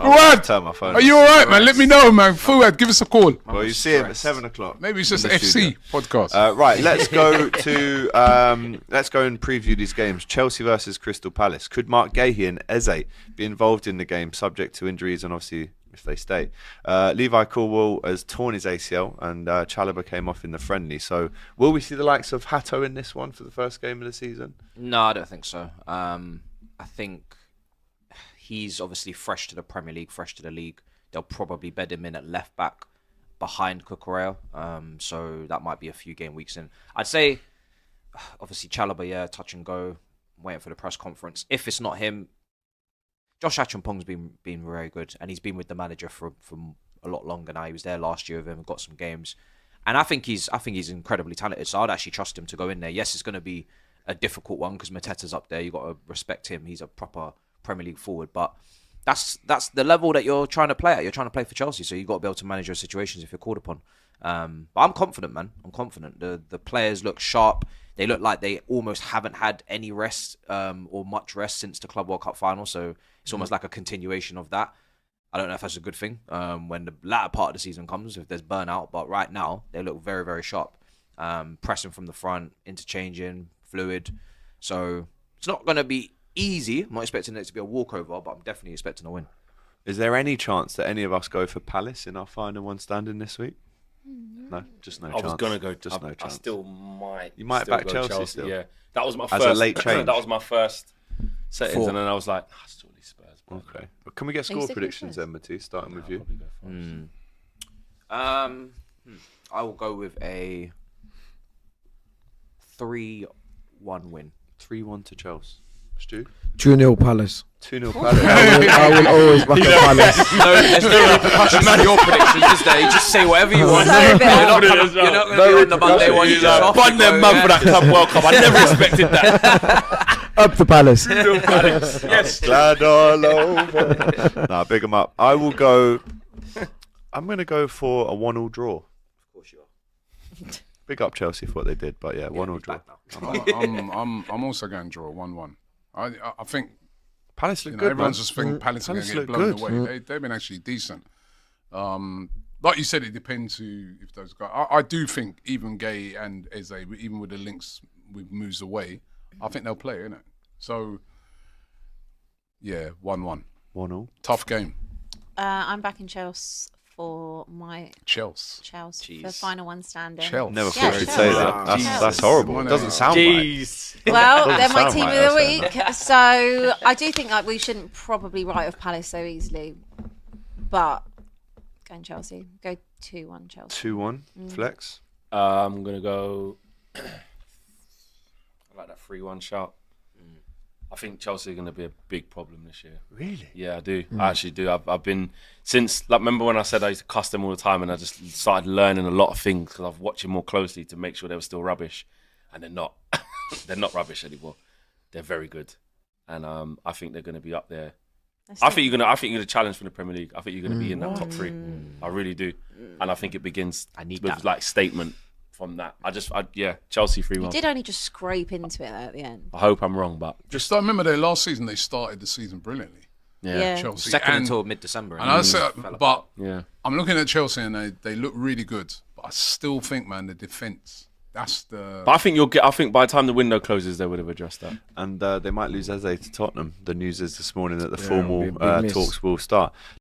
Fuad, are you all right, man? Let me know, man. Fuad, give us a call. Well, you see him at 7 o'clock. Maybe it's just FC podcast. Right, let's go and preview these games. Chelsea versus Crystal Palace. Could Mark Gahey and Eze be involved in the game, subject to injuries and obviously if they stay? Levi Colwill has torn his ACL and Chalobah came off in the friendly. So will we see the likes of Hato in this one for the first game of the season? No, I don't think so. I think he's obviously fresh to the Premier League, fresh to the league. They'll probably bed him in at left back behind Cucurella. So that might be a few game weeks in. I'd say, obviously, Chalobah, touch and go, waiting for the press conference. If it's not him, Josh Achampong's been very good, and he's been with the manager for a lot longer now. He was there last year with him, got some games, and I think he's incredibly talented. So I'd actually trust him to go in there. Yes, it's going to be a difficult one because Mateta's up there. You got to respect him. He's a proper Premier League forward, but that's the level that you're trying to play at. You're trying to play for Chelsea, so you've got to be able to manage your situations if you're called upon. But I'm confident, man. I'm confident. The players look sharp. They look like they almost haven't had any rest or much rest since the Club World Cup final. So it's almost like a continuation of that. I don't know if that's a good thing when the latter part of the season comes, if there's burnout. But right now, they look very, very sharp. Pressing from the front, interchanging, fluid. So it's not going to be easy. I'm not expecting it to be a walkover, but I'm definitely expecting a win. Is there any chance that any of us go for Palace in our final one standing this week? No, just no chance. I was gonna go. Just no chance. I still might. You might back Chelsea still. Yeah, that was my first. As a late change. That was my first settings, and then I was like, still these Spurs. Okay, but can we get score predictions then, Matisse? Starting with you. I will go with a 3-1 win. 3-1 to Chelsea. Stu? 2-0 Palace. 2-0 Palace. I will always back up Palace. There's no repercussions to your predictions, is there? You just say whatever you want. You're not going to be on the Monday one. You just bun them man for that Club World Cup. I never expected that. Up to Palace. Yes. Glad all over. Nah, big them up. I'm going to go for a 1-1 draw. Of course you are. Big up Chelsea for what they did, but 1-1 draw. I'm also going to draw 1-1. I think Palace look good. Everyone's just thinking Palace are going to get blown away. They've been actually decent. Like you said, it depends if those guys. I do think even Gay and Eze, even with the links with moves away, I think they'll play, innit? So, 1-1. 1-1. Tough game. I'm backing Chelsea for my Chelsea the final one standing. Chelsea. Never thought you'd say that. That's horrible. It doesn't sound right. Well, they're my team of the week, so I do think we shouldn't probably write off Palace so easily, but going Chelsea, go 2-1 Chelsea. 2-1 Flex. I'm gonna go. I like that 3-1 shout. I think Chelsea are going to be a big problem this year. Really? Yeah, I do. I actually do. I've been since remember when I said I used to cuss them all the time, and I just started learning a lot of things because I've watched them more closely to make sure they were still rubbish, and they're not. They're not rubbish anymore. They're very good, and I think they're going to be up there. I think you're going to challenge for the Premier League. I think you're going to be in that top 3. I really do, and I think it begins with like statement. From that, Chelsea 3-1. You did only just scrape into it at the end. I hope I'm wrong, but I remember their last season. They started the season brilliantly. Yeah. Chelsea second until mid-December. And I'm looking at Chelsea and they look really good, but I still think, man, the defence. That's the. But I think by the time the window closes, they would have addressed that. And they might lose Eze to Tottenham. The news is this morning that the formal talks will start.